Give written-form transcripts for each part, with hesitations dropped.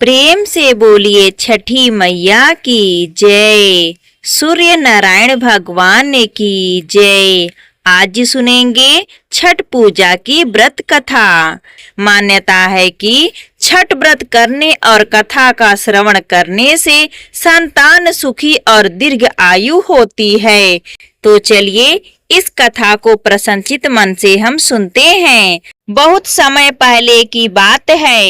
प्रेम से बोलिए छठी मैया की जय। सूर्य नारायण भगवान की जय। आज सुनेंगे छठ पूजा की व्रत कथा। मान्यता है कि छठ व्रत करने और कथा का श्रवण करने से संतान सुखी और दीर्घ आयु होती है। तो चलिए इस कथा को प्रसन्नचित मन से हम सुनते हैं। बहुत समय पहले की बात है।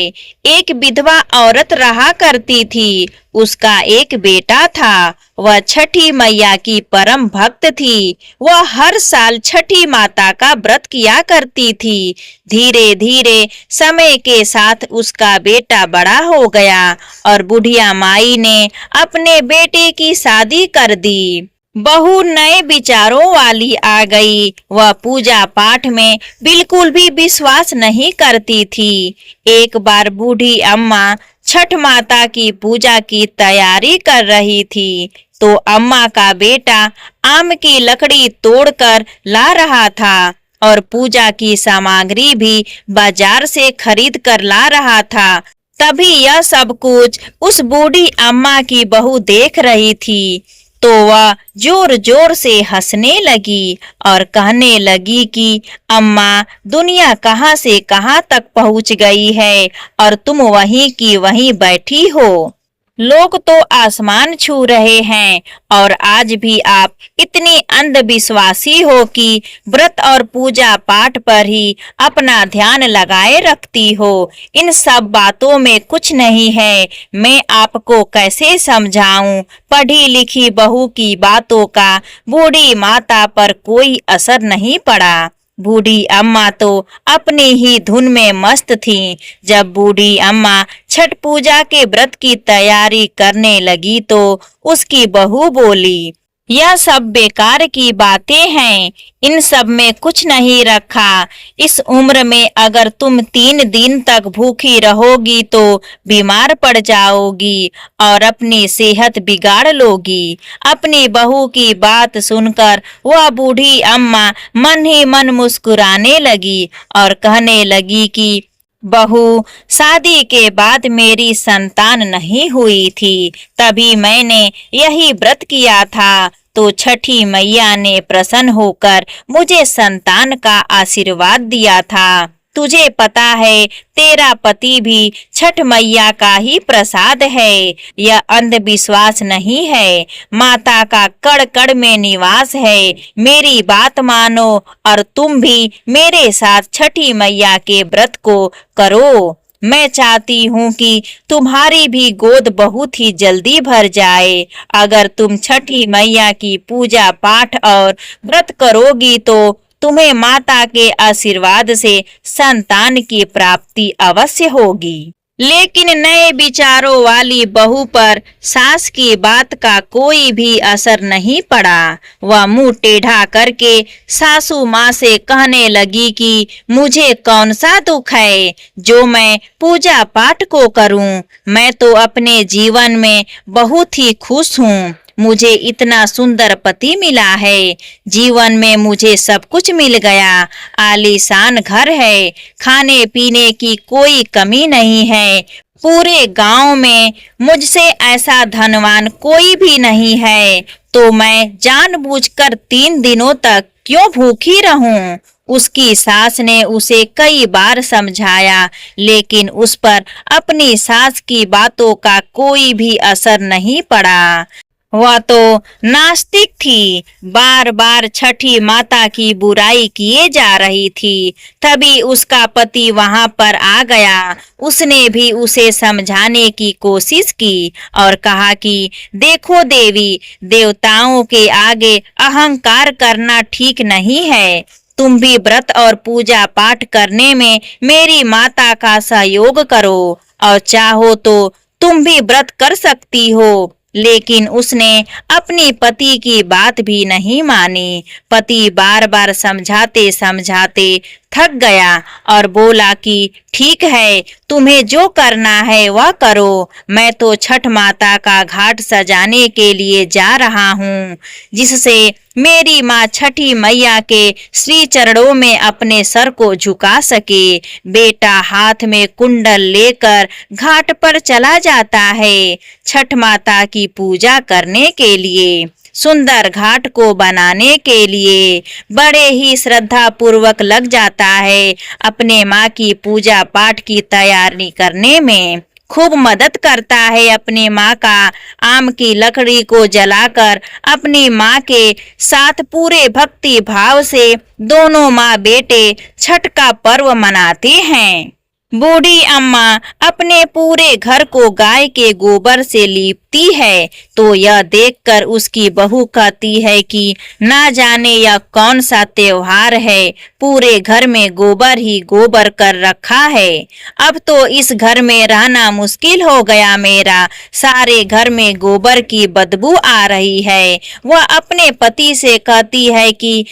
एक विधवा औरत रहा करती थी। उसका एक बेटा था। वह छठी मैया की परम भक्त थी। वह हर साल छठी माता का व्रत किया करती थी। धीरे धीरे समय के साथ उसका बेटा बड़ा हो गया और बुढ़िया माई ने अपने बेटे की शादी कर दी। बहू नए विचारों वाली आ गई। वह पूजा पाठ में बिल्कुल भी विश्वास नहीं करती थी। एक बार बूढ़ी अम्मा छठ माता की पूजा की तैयारी कर रही थी तो अम्मा का बेटा आम की लकड़ी तोड़कर ला रहा था और पूजा की सामग्री भी बाजार से खरीद कर ला रहा था। तभी यह सब कुछ उस बूढ़ी अम्मा की बहू देख रही थी तो वह जोर जोर से हंसने लगी और कहने लगी कि अम्मा, दुनिया कहाँ से कहाँ तक पहुँच गई है और तुम वहीं की वहीं बैठी हो। लोग तो आसमान छू रहे हैं और आज भी आप इतनी अंधविश्वासी हो कि व्रत और पूजा पाठ पर ही अपना ध्यान लगाए रखती हो। इन सब बातों में कुछ नहीं है। मैं आपको कैसे समझाऊं? पढ़ी लिखी बहू की बातों का बूढ़ी माता पर कोई असर नहीं पड़ा। बूढ़ी अम्मा तो अपनी ही धुन में मस्त थी। जब बूढ़ी अम्मा छठ पूजा के व्रत की तैयारी करने लगी तो उसकी बहू बोली, यह सब बेकार की बातें हैं। इन सब में कुछ नहीं रखा। इस उम्र में अगर तुम 3 दिन तक भूखी रहोगी तो बीमार पड़ जाओगी और अपनी सेहत बिगाड़ लोगी। अपनी बहू की बात सुनकर वह बूढ़ी अम्मा मन ही मन मुस्कुराने लगी और कहने लगी कि बहू, शादी के बाद मेरी संतान नहीं हुई थी, तभी मैंने यही व्रत किया था तो छठी मैया ने प्रसन्न होकर मुझे संतान का आशीर्वाद दिया था। तुझे पता है तेरा पति भी छठ मैया का ही प्रसाद है। यह अंधविश्वास नहीं है, माता का कड़ कड़ में निवास है। मेरी बात मानो और तुम भी मेरे साथ छठी मैया के व्रत को करो। मैं चाहती हूँ कि तुम्हारी भी गोद बहुत ही जल्दी भर जाए। अगर तुम छठी मैया की पूजा पाठ और व्रत करोगी तो तुम्हें माता के आशीर्वाद से संतान की प्राप्ति अवश्य होगी। लेकिन नए विचारों वाली बहू पर सास की बात का कोई भी असर नहीं पड़ा। वह मुंह टेढ़ा करके सासू माँ से कहने लगी कि मुझे कौन सा दुख है जो मैं पूजा पाठ को करूं। मैं तो अपने जीवन में बहुत ही खुश हूँ। मुझे इतना सुंदर पति मिला है। जीवन में मुझे सब कुछ मिल गया। आलीशान घर है। खाने पीने की कोई कमी नहीं है। पूरे गांव में मुझसे ऐसा धनवान कोई भी नहीं है। तो मैं जानबूझकर 3 दिनों तक क्यों भूखी रहूं? उसकी सास ने उसे कई बार समझाया लेकिन उस पर अपनी सास की बातों का कोई भी असर नहीं पड़ा। वह तो नास्तिक थी। बार बार छठी माता की बुराई किए जा रही थी। तभी उसका पति वहां पर आ गया। उसने भी उसे समझाने की कोशिश की और कहा कि देखो देवी, देवताओं के आगे अहंकार करना ठीक नहीं है। तुम भी व्रत और पूजा पाठ करने में मेरी माता का सहयोग करो और चाहो तो तुम भी व्रत कर सकती हो। लेकिन उसने अपनी पति की बात भी नहीं मानी। पति बार बार समझाते समझाते थक गया और बोला कि ठीक है, तुम्हें जो करना है वह करो, मैं तो छठ माता का घाट सजाने के लिए जा रहा हूँ, जिससे मेरी माँ छठी मैया के श्री चरणों में अपने सर को झुका सके। बेटा हाथ में कुंडल लेकर घाट पर चला जाता है छठ माता की पूजा करने के लिए। सुंदर घाट को बनाने के लिए बड़े ही श्रद्धा पूर्वक लग जाता है। अपने माँ की पूजा पाठ की तैयारी करने में खूब मदद करता है। अपनी माँ का आम की लकड़ी को जलाकर अपनी माँ के साथ पूरे भक्ति भाव से दोनों माँ बेटे छठ का पर्व मनाते हैं। बूढ़ी अम्मा अपने पूरे घर को गाय के गोबर से लीपती है, तो यह देखकर उसकी बहू कहती है कि ना जाने यह कौन सा त्योहार है, पूरे घर में गोबर ही गोबर कर रखा है। अब तो इस घर में रहना मुश्किल हो गया मेरा, सारे घर में गोबर की बदबू आ रही है। वह अपने पति से कहती है कि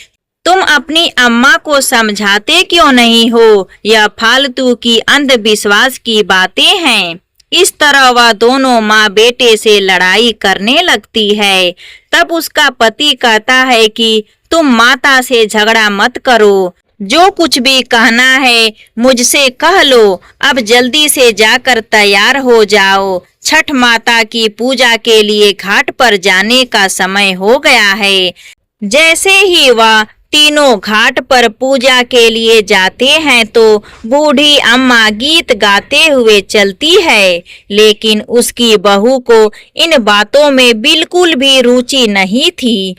तुम अपनी अम्मा को समझाते क्यों नहीं हो, यह फालतू की अंधविश्वास की बातें हैं। इस तरह वह दोनों माँ बेटे से लड़ाई करने लगती है। तब उसका पति कहता है कि तुम माता से झगड़ा मत करो, जो कुछ भी कहना है मुझसे कह लो, अब जल्दी से जाकर तैयार हो जाओ, छठ माता की पूजा के लिए घाट पर जाने का समय हो गया है। जैसे ही वह तीनों घाट पर पूजा के लिए जाते हैं तो बूढ़ी अम्मा गीत गाते हुए चलती है, लेकिन उसकी बहू को इन बातों में बिल्कुल भी रुचि नहीं थी।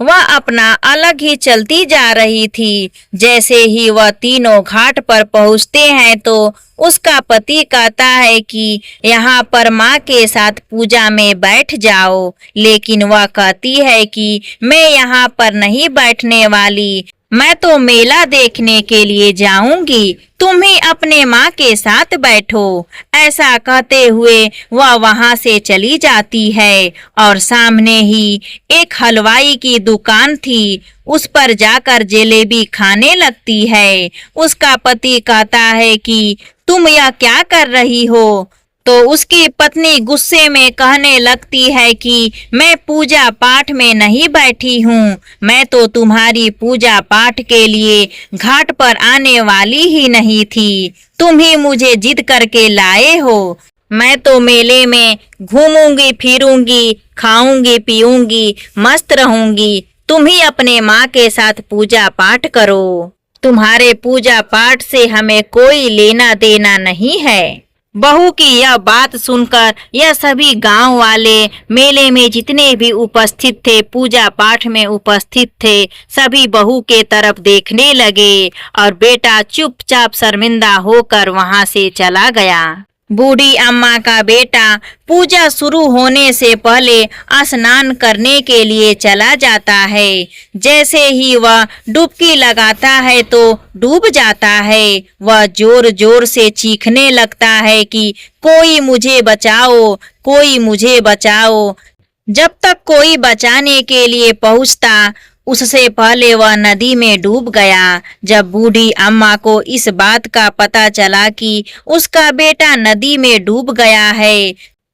वह अपना अलग ही चलती जा रही थी। जैसे ही वह तीनों घाट पर पहुंचते हैं तो उसका पति कहता है कि यहाँ पर माँ के साथ पूजा में बैठ जाओ, लेकिन वह कहती है कि मैं यहाँ पर नहीं बैठने वाली, मैं तो मेला देखने के लिए जाऊंगी, तुम ही अपने माँ के साथ बैठो। ऐसा कहते हुए वह वहां से चली जाती है और सामने ही एक हलवाई की दुकान थी, उस पर जाकर जलेबी खाने लगती है। उसका पति कहता है कि तुम यह क्या कर रही हो? तो उसकी पत्नी गुस्से में कहने लगती है कि मैं पूजा पाठ में नहीं बैठी हूँ, मैं तो तुम्हारी पूजा पाठ के लिए घाट पर आने वाली ही नहीं थी, तुम ही मुझे जिद करके लाए हो। मैं तो मेले में घूमूंगी फिरूंगी, खाऊंगी पीऊंगी, मस्त रहूंगी, तुम ही अपने माँ के साथ पूजा पाठ करो, तुम्हारे पूजा पाठ से हमें कोई लेना देना नहीं है। बहू की यह बात सुनकर यह सभी गांव वाले, मेले में जितने भी उपस्थित थे, पूजा पाठ में उपस्थित थे, सभी बहू के तरफ देखने लगे और बेटा चुपचाप शर्मिंदा होकर वहां से चला गया। बूढ़ी अम्मा का बेटा पूजा शुरू होने से पहले स्नान करने के लिए चला जाता है। जैसे ही वह डुबकी लगाता है तो डूब जाता है। वह जोर जोर से चीखने लगता है कि कोई मुझे बचाओ, कोई मुझे बचाओ। जब तक कोई बचाने के लिए पहुंचता, उससे पहले वह नदी में डूब गया। जब बूढ़ी अम्मा को इस बात का पता चला कि उसका बेटा नदी में डूब गया है,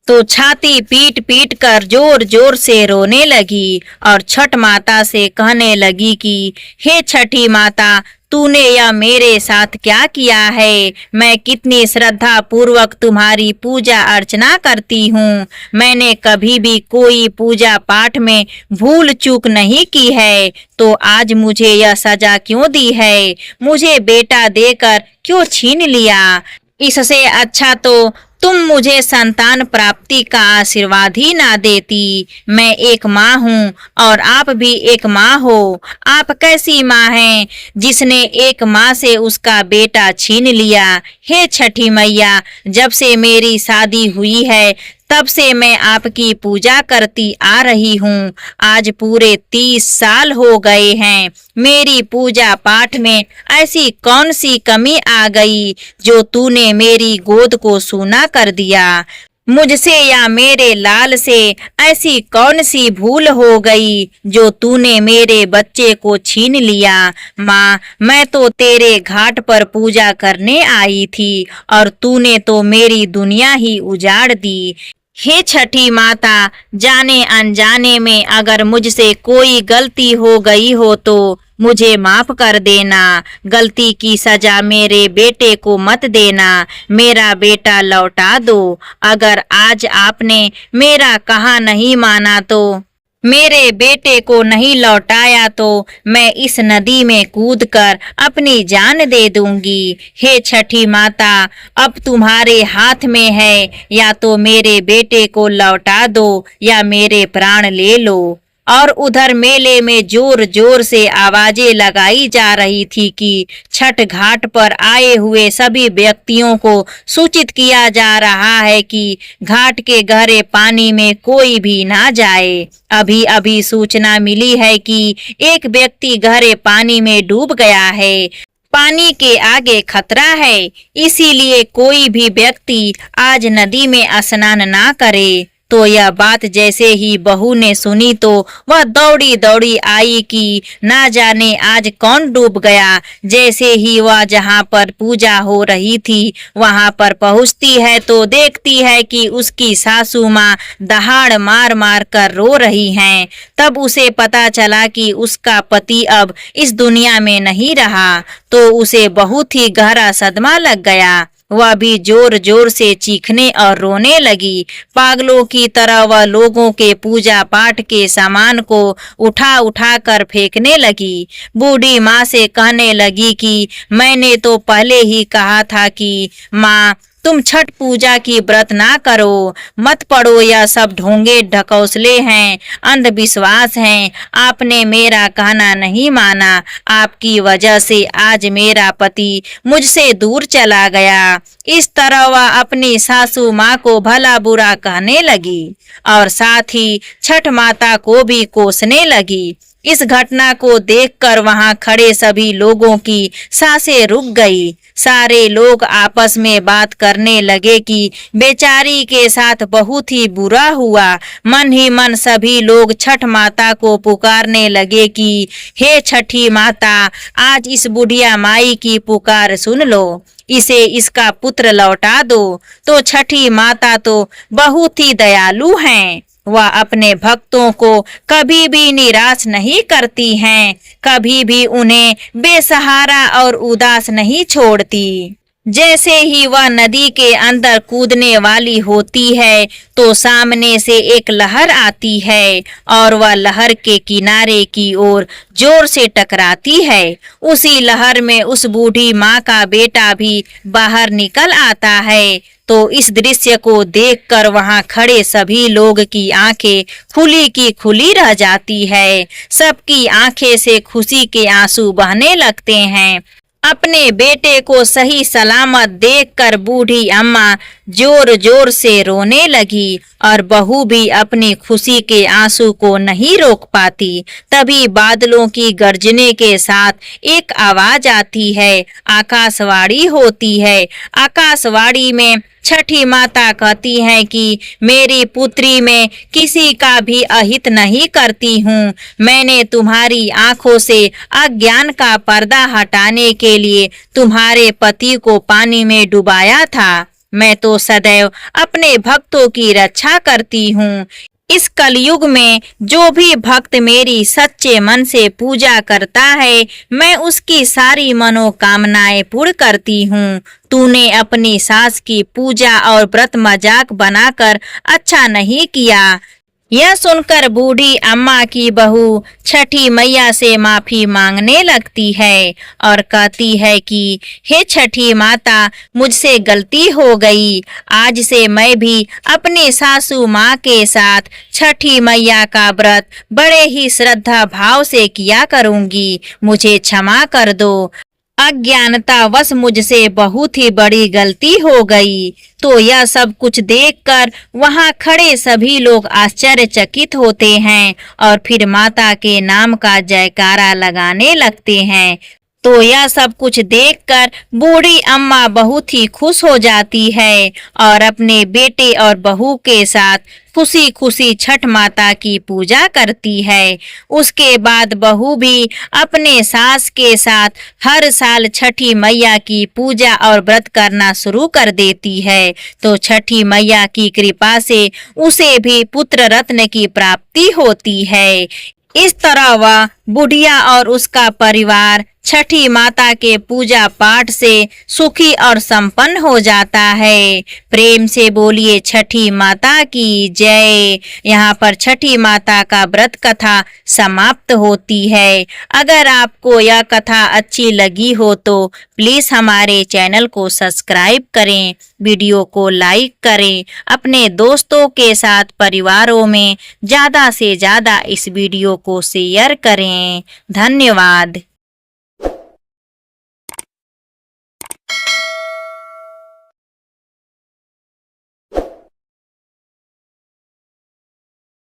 तो छाती पीट पीट कर जोर जोर से रोने लगी और छठ माता से कहने लगी कि हे छठी माता, तूने यह मेरे साथ क्या किया है? मैं कितनी श्रद्धा पूर्वक तुम्हारी पूजा अर्चना करती हूँ, मैंने कभी भी कोई पूजा पाठ में भूल चूक नहीं की है, तो आज मुझे यह सजा क्यों दी है? मुझे बेटा देकर क्यों छीन लिया? इससे अच्छा तो तुम मुझे संतान प्राप्ति का आशीर्वाद ही ना देती। मैं एक माँ हूँ और आप भी एक माँ हो। आप कैसी माँ हैं जिसने एक माँ से उसका बेटा छीन लिया? हे छठी मैया, जब से मेरी शादी हुई है तब से मैं आपकी पूजा करती आ रही हूँ। आज पूरे 30 साल हो गए हैं। मेरी पूजा पाठ में ऐसी कौन सी कमी आ गई जो तूने मेरी गोद को सूना कर दिया? मुझसे या मेरे लाल से ऐसी कौन सी भूल हो गई जो तूने मेरे बच्चे को छीन लिया। माँ, मैं तो तेरे घाट पर पूजा करने आई थी और तूने तो मेरी दुनिया ही उजाड़ दी। हे छठी माता, जाने अनजाने में अगर मुझसे कोई गलती हो गई हो तो मुझे माफ कर देना। गलती की सजा मेरे बेटे को मत देना। मेरा बेटा लौटा दो। अगर आज आपने मेरा कहा नहीं माना तो मेरे बेटे को नहीं लौटाया तो मैं इस नदी में कूदकर अपनी जान दे दूंगी। हे छठी माता, अब तुम्हारे हाथ में है, या तो मेरे बेटे को लौटा दो या मेरे प्राण ले लो। और उधर मेले में जोर जोर से आवाजें लगाई जा रही थी कि छठ घाट पर आए हुए सभी व्यक्तियों को सूचित किया जा रहा है कि घाट के गहरे पानी में कोई भी ना जाए। अभी अभी सूचना मिली है कि एक व्यक्ति गहरे पानी में डूब गया है। पानी के आगे खतरा है, इसीलिए कोई भी व्यक्ति आज नदी में स्नान ना करे। तो यह बात जैसे ही बहू ने सुनी तो वह दौड़ी दौड़ी आई कि ना जाने आज कौन डूब गया। जैसे ही वह जहाँ पर पूजा हो रही थी वहाँ पर पहुँचती है तो देखती है कि उसकी सासू माँ दहाड़ मार मार कर रो रही हैं। तब उसे पता चला कि उसका पति अब इस दुनिया में नहीं रहा, तो उसे बहुत ही गहरा सदमा लग गया। वह भी जोर जोर से चीखने और रोने लगी। पागलों की तरह वह लोगों के पूजा पाठ के सामान को उठा उठा कर फेंकने लगी। बूढ़ी माँ से कहने लगी कि मैंने तो पहले ही कहा था कि माँ, तुम छठ पूजा की व्रत ना करो, मत पढ़ो। यह सब ढोंगे ढकौसले हैं, अंधविश्वास हैं। आपने मेरा कहना नहीं माना। आपकी वजह से आज मेरा पति मुझसे दूर चला गया। इस तरह वह अपनी सासू माँ को भला बुरा कहने लगी और साथ ही छठ माता को भी कोसने लगी। इस घटना को देखकर वहां खड़े सभी लोगों की सांसें रुक गई। सारे लोग आपस में बात करने लगे कि बेचारी के साथ बहुत ही बुरा हुआ। मन ही मन सभी लोग छठ माता को पुकारने लगे कि हे छठी माता, आज इस बुढ़िया माई की पुकार सुन लो, इसे इसका पुत्र लौटा दो। तो छठी माता तो बहुत ही दयालु हैं। वह अपने भक्तों को कभी भी निराश नहीं करती हैं, कभी भी उन्हें बेसहारा और उदास नहीं छोड़ती। जैसे ही वह नदी के अंदर कूदने वाली होती है तो सामने से एक लहर आती है और वह लहर के किनारे की ओर जोर से टकराती है। उसी लहर में उस बूढ़ी माँ का बेटा भी बाहर निकल आता है। तो इस दृश्य को देखकर वहां खड़े सभी लोग की आंखें खुली की खुली रह जाती है। सबकी आंखें से खुशी के आंसू बहने लगते हैं। अपने बेटे को सही सलामत देखकर बूढ़ी अम्मा जोर जोर से रोने लगी और बहू भी अपनी खुशी के आंसू को नहीं रोक पाती। तभी बादलों की गर्जने के साथ एक आवाज आती है। आकाशवाणी होती है। आकाशवाणी में छठी माता कहती हैं कि मेरी पुत्री में किसी का भी अहित नहीं करती हूँ। मैंने तुम्हारी आंखों से अज्ञान का पर्दा हटाने के लिए तुम्हारे पति को पानी में डुबाया था। मैं तो सदैव अपने भक्तों की रक्षा करती हूँ। इस कलयुग में जो भी भक्त मेरी सच्चे मन से पूजा करता है, मैं उसकी सारी मनोकामनाएं पूर्ण करती हूँ। तूने अपनी सास की पूजा और व्रत मजाक बनाकर अच्छा नहीं किया। यह सुनकर बूढ़ी अम्मा की बहू छठी मैया से माफी मांगने लगती है और कहती है कि हे छठी माता, मुझसे गलती हो गई। आज से मैं भी अपनी सासू माँ के साथ छठी मैया का व्रत बड़े ही श्रद्धा भाव से किया करूँगी। मुझे क्षमा कर दो। अज्ञानतावश मुझसे बहुत ही बड़ी गलती हो गई। तो यह सब कुछ देखकर वहां खड़े सभी लोग आश्चर्यचकित होते हैं और फिर माता के नाम का जयकारा लगाने लगते हैं। तो यह सब कुछ देखकर बूढ़ी अम्मा बहुत ही खुश हो जाती है और अपने बेटे और बहू के साथ खुशी खुशी छठ माता की पूजा करती है। उसके बाद बहू भी अपने सास के साथ हर साल छठी मैया की पूजा और व्रत करना शुरू कर देती है। तो छठी मैया की कृपा से उसे भी पुत्र रत्न की प्राप्ति होती है। इस तरह वह बुढ़िया और उसका परिवार छठी माता के पूजा पाठ से सुखी और संपन्न हो जाता है। प्रेम से बोलिए छठी माता की जय। यहाँ पर छठी माता का व्रत कथा समाप्त होती है। अगर आपको यह कथा अच्छी लगी हो तो प्लीज हमारे चैनल को सब्सक्राइब करें, वीडियो को लाइक करें, अपने दोस्तों के साथ परिवारों में ज्यादा से ज्यादा इस वीडियो को शेयर करें। धन्यवाद।